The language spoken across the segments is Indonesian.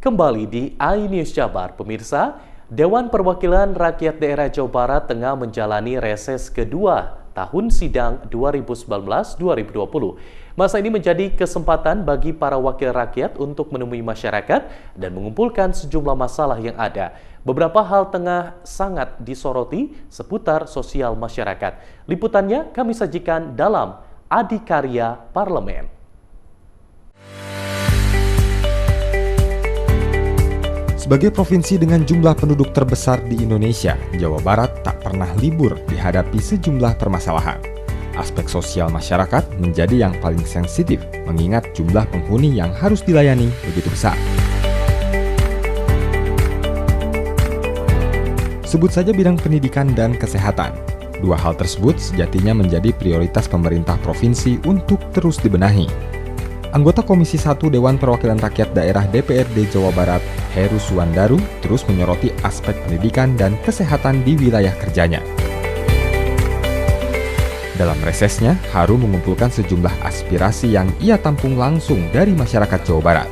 Kembali di iNews Jabar, pemirsa, Dewan Perwakilan Rakyat Daerah Jawa Barat tengah menjalani reses kedua tahun sidang 2019-2020. Masa ini menjadi kesempatan bagi para wakil rakyat untuk menemui masyarakat dan mengumpulkan sejumlah masalah yang ada. Beberapa hal tengah sangat disoroti seputar sosial masyarakat. Liputannya kami sajikan dalam Adikarya Parlemen. Sebagai provinsi dengan jumlah penduduk terbesar di Indonesia, Jawa Barat tak pernah libur dihadapi sejumlah permasalahan. Aspek sosial masyarakat menjadi yang paling sensitif, mengingat jumlah penghuni yang harus dilayani begitu besar. Sebut saja bidang pendidikan dan kesehatan. Dua hal tersebut sejatinya menjadi prioritas pemerintah provinsi untuk terus dibenahi. Anggota Komisi 1 Dewan Perwakilan Rakyat Daerah DPRD Jawa Barat, Heru Suwandaru, terus menyoroti aspek pendidikan dan kesehatan di wilayah kerjanya. Dalam resesnya, Haru mengumpulkan sejumlah aspirasi yang ia tampung langsung dari masyarakat Jawa Barat.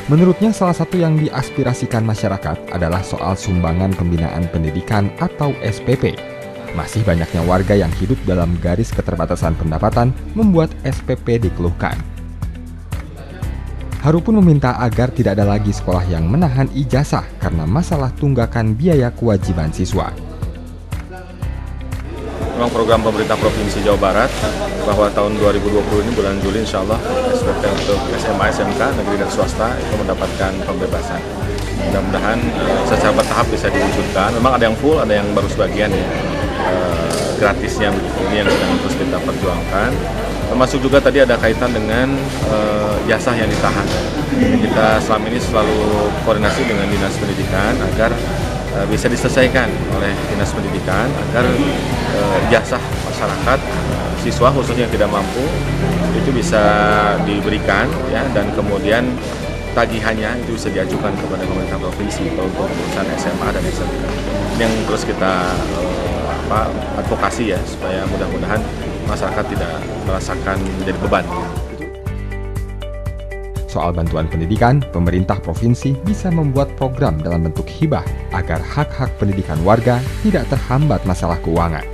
Menurutnya, salah satu yang diaspirasikan masyarakat adalah soal sumbangan pembinaan pendidikan atau SPP. Masih banyaknya warga yang hidup dalam garis keterbatasan pendapatan membuat SPP dikeluhkan. Haru pun meminta agar tidak ada lagi sekolah yang menahan ijazah karena masalah tunggakan biaya kewajiban siswa. Memang program pemerintah Provinsi Jawa Barat bahwa tahun 2020 ini bulan Juli insya Allah SPP untuk SMA, SMK, negeri dan swasta itu mendapatkan pembebasan. Mudah-mudahan secara bertahap bisa diwujudkan. Memang ada yang full, ada yang baru sebagian ya. Gratisnya ini yang sedang terus kita perjuangkan. Termasuk juga tadi ada kaitan dengan jasa yang ditahan. Kita selama ini selalu koordinasi dengan Dinas Pendidikan agar bisa diselesaikan oleh Dinas Pendidikan agar jasa masyarakat, siswa khususnya yang tidak mampu itu bisa diberikan ya, dan kemudian tagihannya itu bisa diajukan kepada pemerintah provinsi untuk urusan SMA dan SMK. Ini yang terus kita advokasi ya, supaya mudah-mudahan masyarakat tidak merasakan menjadi beban. Soal bantuan pendidikan, pemerintah provinsi bisa membuat program dalam bentuk hibah agar hak-hak pendidikan warga tidak terhambat masalah keuangan.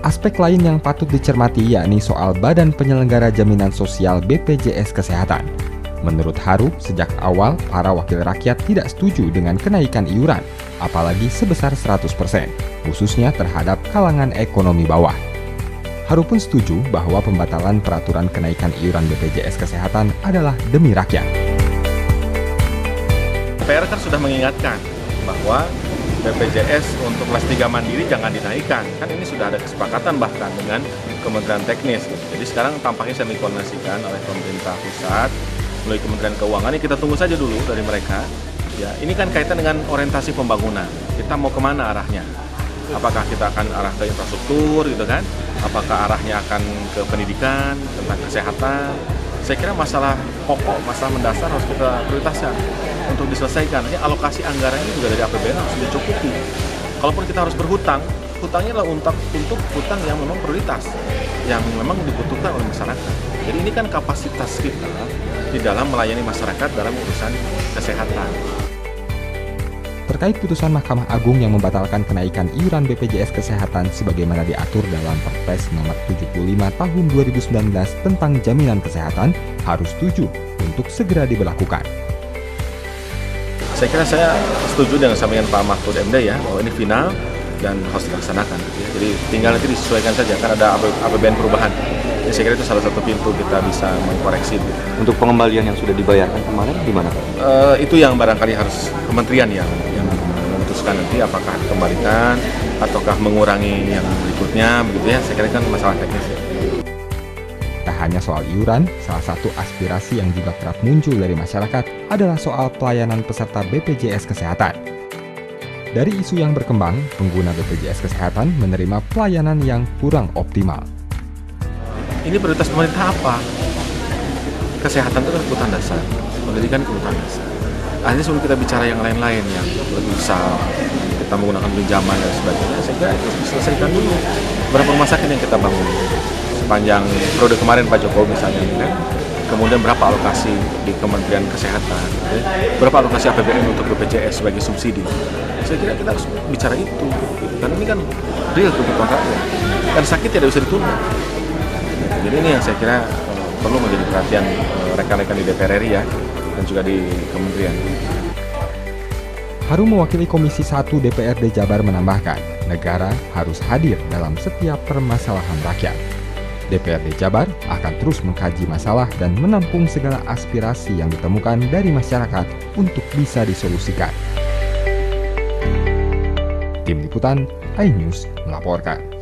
Aspek lain yang patut dicermati yakni soal Badan Penyelenggara Jaminan Sosial BPJS Kesehatan. Menurut Haru, sejak awal para wakil rakyat tidak setuju dengan kenaikan iuran, apalagi sebesar 100%, khususnya terhadap kalangan ekonomi bawah. Haru pun setuju bahwa pembatalan peraturan kenaikan iuran BPJS Kesehatan adalah demi rakyat. PR kan sudah mengingatkan bahwa BPJS untuk kelas 3 mandiri jangan dinaikkan. Kan ini sudah ada kesepakatan bahkan dengan Kementerian Teknis. Jadi sekarang tampaknya sedang dikoordinasikan oleh pemerintah pusat melalui Kementerian Keuangan. Ini kita tunggu saja dulu dari mereka. Ya, ini kan kaitan dengan orientasi pembangunan. Kita mau kemana arahnya? Apakah kita akan arah ke infrastruktur gitu kan? Apakah arahnya akan ke pendidikan, tentang kesehatan? Saya kira masalah pokok, masalah mendasar harus kita prioritaskan untuk diselesaikan. Ini alokasi anggaran ini juga dari APBN harus dicukupi. Kalaupun kita harus berhutang, hutangnya adalah untuk hutang yang memang prioritas, yang memang dibutuhkan oleh masyarakat. Jadi ini kan kapasitas kita di dalam melayani masyarakat dalam urusan kesehatan. Terkait putusan Mahkamah Agung yang membatalkan kenaikan iuran BPJS Kesehatan sebagaimana diatur dalam Perpres nomor 75 tahun 2019 tentang jaminan kesehatan, harus setuju untuk segera diberlakukan. Saya kira saya setuju dengan sampaian Pak Mahfud MD ya, bahwa ini final dan harus dilaksanakan. Jadi tinggal nanti disesuaikan saja, kan ada APBN perubahan. Jadi saya kira itu salah satu pintu kita bisa mengkoreksi. Untuk pengembalian yang sudah dibayarkan kemarin gimana? Itu yang barangkali harus kementerian yang memutuskan nanti apakah dikembalikan ataukah mengurangi yang berikutnya, begitu ya. Saya kira kan masalah teknis ya. Tak hanya soal iuran, salah satu aspirasi yang juga kerap muncul dari masyarakat adalah soal pelayanan peserta BPJS Kesehatan. Dari isu yang berkembang, pengguna BPJS Kesehatan menerima pelayanan yang kurang optimal. Ini prioritas pemerintah apa? Kesehatan itu kan kebutuhan dasar, pendidikan kebutuhan dasar. Akhirnya sebelum kita bicara yang lain-lain yang lebih besar, kita menggunakan pinjaman dan sebagainya, saya kira itu diselesaikan dulu. Berapa rumah sakit yang kita bangun? sepanjang periode kemarin Pak Jokowi misalnya, kan? Kemudian berapa alokasi di Kementerian Kesehatan, berapa alokasi APBN untuk BPJS sebagai subsidi. Saya kira kita harus bicara itu, karena ini kan real kebutuhan rakyat, dan sakit tidak bisa ditunda. Jadi ini yang saya kira perlu menjadi perhatian rekan-rekan di DPR RI ya, dan juga di Kementerian. Harum mewakili Komisi 1 DPRD Jabar menambahkan, negara harus hadir dalam setiap permasalahan rakyat. DPRD Jabar akan terus mengkaji masalah dan menampung segala aspirasi yang ditemukan dari masyarakat untuk bisa disolusikan. Tim Liputan iNews melaporkan.